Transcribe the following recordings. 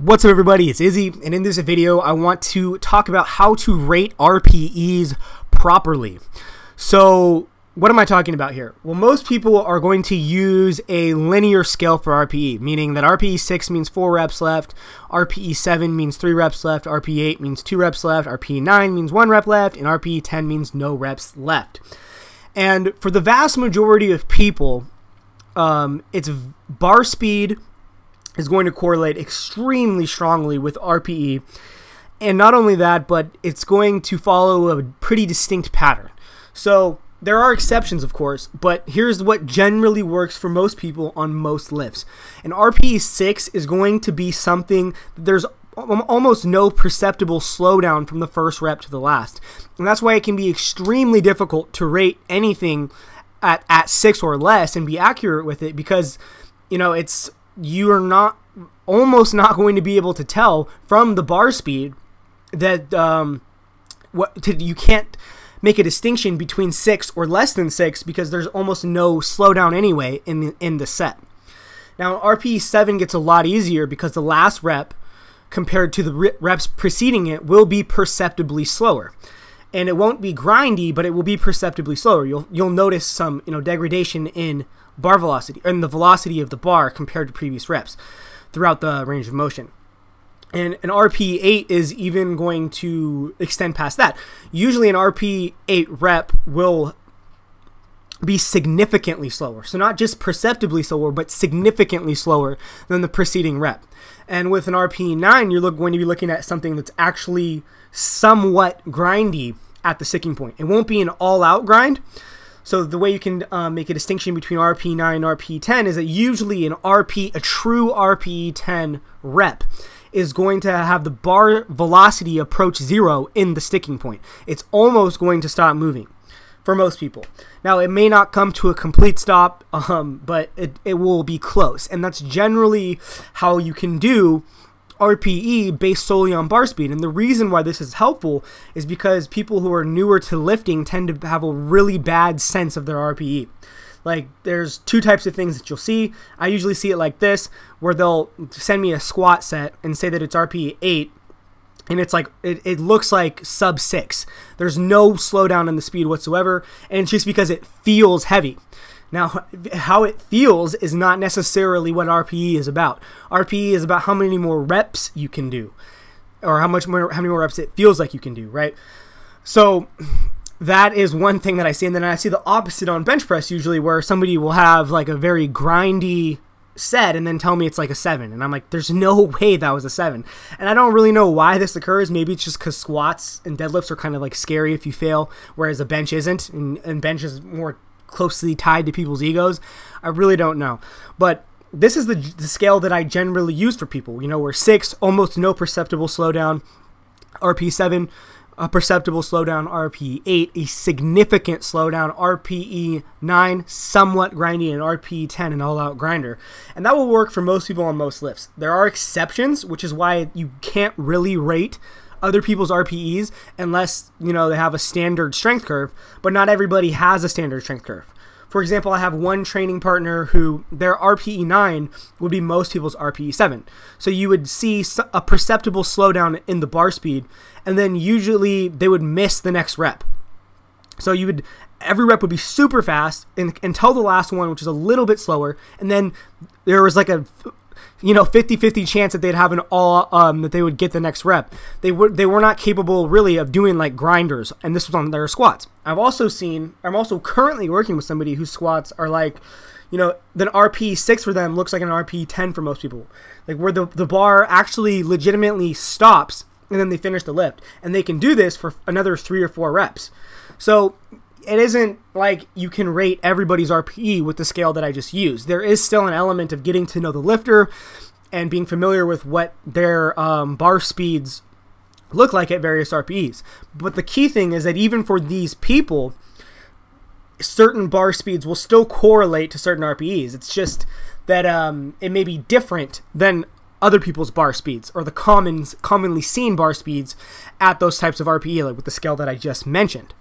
What's up everybody, it's Izzy, and in this video I want to talk about how to rate RPEs properly. So what am I talking about here? Well, most people are going to use a linear scale for RPE, meaning that RPE 6 means 4 reps left, RPE 7 means 3 reps left, RPE 8 means 2 reps left, RPE 9 means 1 rep left, and RPE 10 means no reps left. And for the vast majority of people, it's bar speed is going to correlate extremely strongly with RPE, and not only that, but it's going to follow a pretty distinct pattern. So there are exceptions, of course, but here's what generally works for most people on most lifts. An RPE 6 is going to be something that there's almost no perceptible slowdown from the first rep to the last, and that's why it can be extremely difficult to rate anything at 6 or less and be accurate with it, because you are almost not going to be able to tell from the bar speed that you can't make a distinction between 6 or less than 6, because there's almost no slowdown anyway in the set. Now RPE 7 gets a lot easier because the last rep compared to the reps preceding it will be perceptibly slower. And it won't be grindy, but it will be perceptibly slower. You'll notice some degradation in bar velocity, and the velocity of the bar compared to previous reps throughout the range of motion. And an RPE 8 is even going to extend past that. Usually an RPE 8 rep will be significantly slower. So not just perceptibly slower, but significantly slower than the preceding rep. And with an RPE 9, you're going to be looking at something that's actually somewhat grindy at the sticking point. It won't be an all-out grind. So the way you can make a distinction between RPE 9 and RPE 10 is that usually a true RPE 10 rep is going to have the bar velocity approach 0 in the sticking point. It's almost going to stop moving for most people. Now it may not come to a complete stop, but it will be close, and that's generally how you can do RPE based solely on bar speed. And the reason why this is helpful is because people who are newer to lifting tend to have a really bad sense of their RPE. Like, there's two types of things that you'll see. I usually see it like this, where they'll send me a squat set and say that it's RPE 8, and it's like it looks like sub 6. There's no slowdown in the speed whatsoever, and it's just because it feels heavy. Now, how it feels is not necessarily what RPE is about. RPE is about how many more reps you can do, or how many more reps it feels like you can do, right? So that is one thing that I see. And then I see the opposite on bench press usually, where somebody will have like a very grindy set and then tell me it's like a 7, and I'm like, there's no way that was a 7. And I don't really know why this occurs. Maybe it's just because squats and deadlifts are kind of like scary if you fail, whereas a bench isn't, and bench is more closely tied to people's egos. I really don't know, but this is the scale that I generally use for people, where 6, almost no perceptible slowdown, RPE 7, a perceptible slowdown, RPE 8, a significant slowdown, RPE 9, somewhat grindy, and RPE 10, an all-out grinder. And that will work for most people on most lifts. There are exceptions, which is why you can't really rate other people's RPEs unless they have a standard strength curve, but not everybody has a standard strength curve. For example, I have one training partner who their RPE 9 would be most people's RPE 7. So you would see a perceptible slowdown in the bar speed, and then usually they would miss the next rep. So every rep would be super fast until the last one, which is a little bit slower, and then there was like a 50-50 chance that they'd have that they would get the next rep. They were not capable really of doing like grinders, and this was on their squats. I'm also currently working with somebody whose squats are like, the RPE 6 for them looks like an RPE 10 for most people, like where the bar actually legitimately stops and then they finish the lift, and they can do this for another 3 or 4 reps. So it isn't like you can rate everybody's RPE with the scale that I just used. There is still an element of getting to know the lifter and being familiar with what their bar speeds look like at various RPEs. But the key thing is that even for these people, certain bar speeds will still correlate to certain RPEs. It's just that it may be different than other people's bar speeds, or the commonly seen bar speeds at those types of RPE, like with the scale that I just mentioned.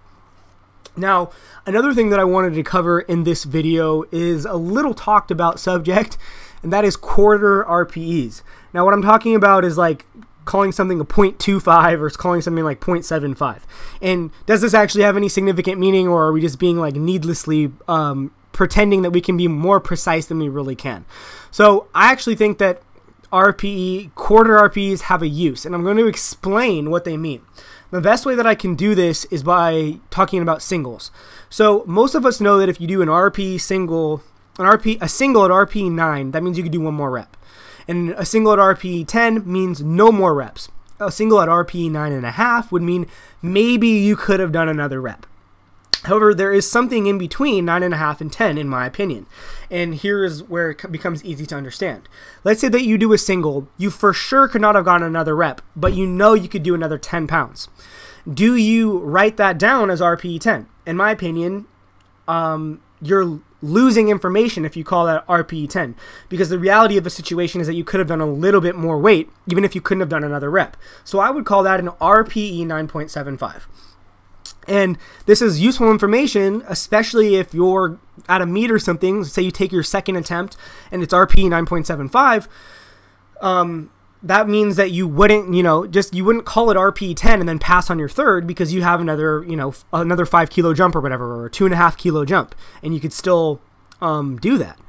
Now, another thing that I wanted to cover in this video is a little talked about subject, and that is quarter RPEs. Now what I'm talking about is like calling something a 0.25 or calling something like 0.75. And does this actually have any significant meaning, or are we just being like needlessly pretending that we can be more precise than we really can? So I actually think that quarter RPEs have a use, and I'm going to explain what they mean. The best way that I can do this is by talking about singles. So most of us know that if you do an RPE single, a single at RPE 9, that means you could do one more rep. And a single at RPE 10 means no more reps. A single at RPE 9.5 would mean maybe you could have done another rep. However, there is something in between 9.5 and 10, in my opinion. And here is where it becomes easy to understand. Let's say that you do a single. You for sure could not have gotten another rep, but you know you could do another 10 pounds. Do you write that down as RPE 10? In my opinion, you're losing information if you call that RPE 10, because the reality of the situation is that you could have done a little bit more weight, even if you couldn't have done another rep. So I would call that an RPE 9.75. And this is useful information, especially if you're at a meet or something. Say you take your second attempt and it's RPE 9.75. That means that you wouldn't, you wouldn't call it RPE 10 and then pass on your third, because you have another, another 5 kilo jump or whatever, or a 2.5 kilo jump, and you could still do that.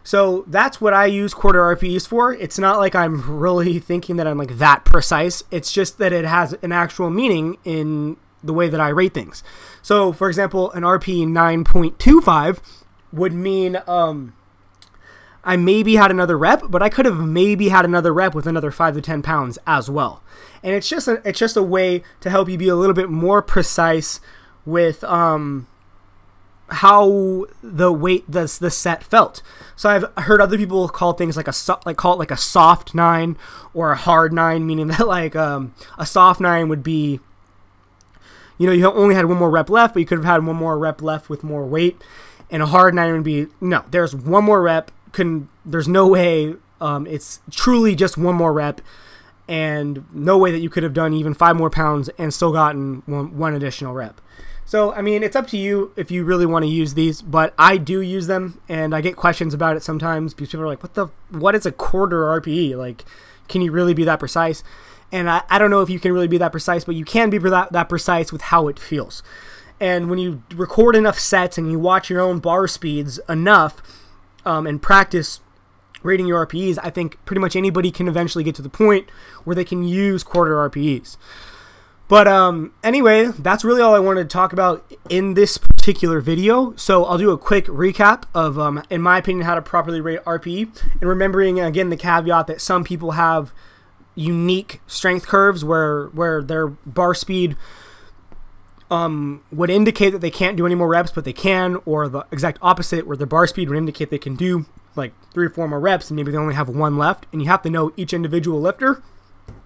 So that's what I use quarter RPEs for. It's not like I'm really thinking that I'm like that precise. It's just that it has an actual meaning in the way that I rate things. So for example, an RPE 9.25 would mean I maybe had another rep, but I could have maybe had another rep with another 5 to 10 pounds as well. And it's just a way to help you be a little bit more precise with how the weight the set felt. So I've heard other people call things like call it like a soft 9 or a hard 9, meaning that like a soft 9 would be, you only had one more rep left, but you could have had one more rep left with more weight. And a hard 9 would be, no, there's one more rep. There's no way, it's truly just one more rep, and no way that you could have done even 5 more pounds and still gotten one additional rep. So, I mean, it's up to you if you really want to use these, but I do use them, and I get questions about it sometimes because people are like, what is a quarter RPE? Like, can you really be that precise? And I don't know if you can really be that precise, but you can be that precise with how it feels. And when you record enough sets and you watch your own bar speeds enough and practice rating your RPEs, I think pretty much anybody can eventually get to the point where they can use quarter RPEs. But anyway, that's really all I wanted to talk about in this particular video. So I'll do a quick recap of, in my opinion, how to properly rate RPE. And remembering, again, the caveat that some people have unique strength curves where their bar speed would indicate that they can't do any more reps, but they can, or the exact opposite, where their bar speed would indicate they can do like 3 or 4 more reps and maybe they only have 1 left. And you have to know each individual lifter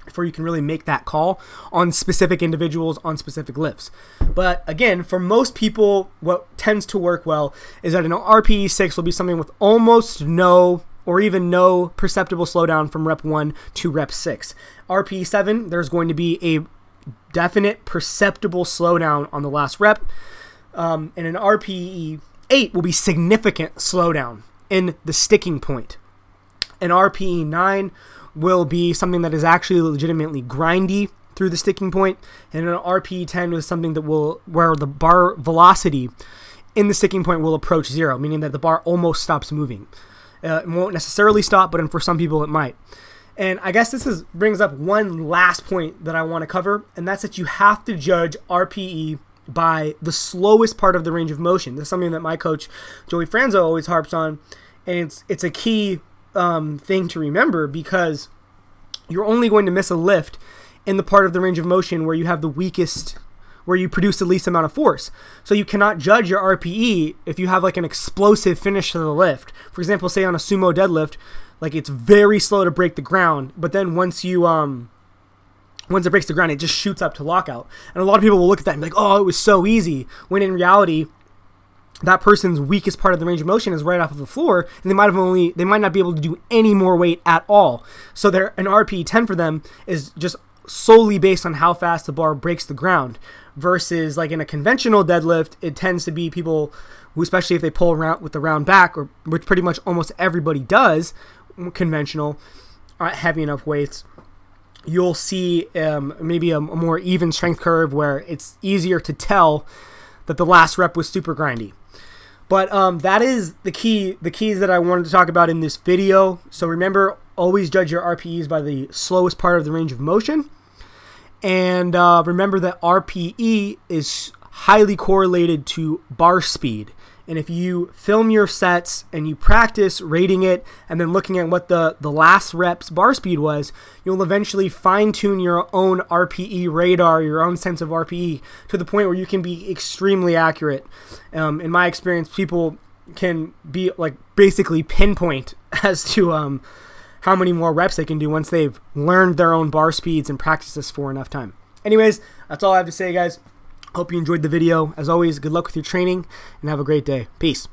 before you can really make that call on specific individuals on specific lifts. But again, for most people, what tends to work well is that an RPE 6 will be something with almost no or even no perceptible slowdown from rep 1 to rep 6. RPE 7, there's going to be a definite perceptible slowdown on the last rep. And an RPE 8 will be significant slowdown in the sticking point. An RPE 9 will be something that is actually legitimately grindy through the sticking point, and an RPE 10 is something that where the bar velocity in the sticking point will approach 0, meaning that the bar almost stops moving. It won't necessarily stop, but for some people it might. And I guess this brings up one last point that I want to cover, and that's that you have to judge RPE by the slowest part of the range of motion. This is something that my coach, Joey Franzo, always harps on, and it's a key thing to remember, because you're only going to miss a lift in the part of the range of motion where you have the weakest, where you produce the least amount of force. So you cannot judge your RPE if you have like an explosive finish to the lift. For example, say on a sumo deadlift, like it's very slow to break the ground, but then once it breaks the ground, it just shoots up to lockout. And a lot of people will look at that and be like, oh, it was so easy, when in reality, that person's weakest part of the range of motion is right off of the floor, and they might not be able to do any more weight at all. So an RPE 10 for them is just solely based on how fast the bar breaks the ground, versus like in a conventional deadlift, it tends to be people who, especially if they pull around with the round back, or which pretty much almost everybody does conventional, aren't heavy enough weights, you'll see maybe a more even strength curve where it's easier to tell that the last rep was super grindy. But that is the keys that I wanted to talk about in this video. So remember, always judge your RPEs by the slowest part of the range of motion. And remember that RPE is highly correlated to bar speed. And if you film your sets and you practice rating it and then looking at what the last rep's bar speed was, you'll eventually fine-tune your own RPE radar, your own sense of RPE, to the point where you can be extremely accurate. In my experience, people can be like basically pinpoint as to how many more reps they can do once they've learned their own bar speeds and practiced this for enough time. Anyways, that's all I have to say, guys. Hope you enjoyed the video. As always, good luck with your training and have a great day. Peace.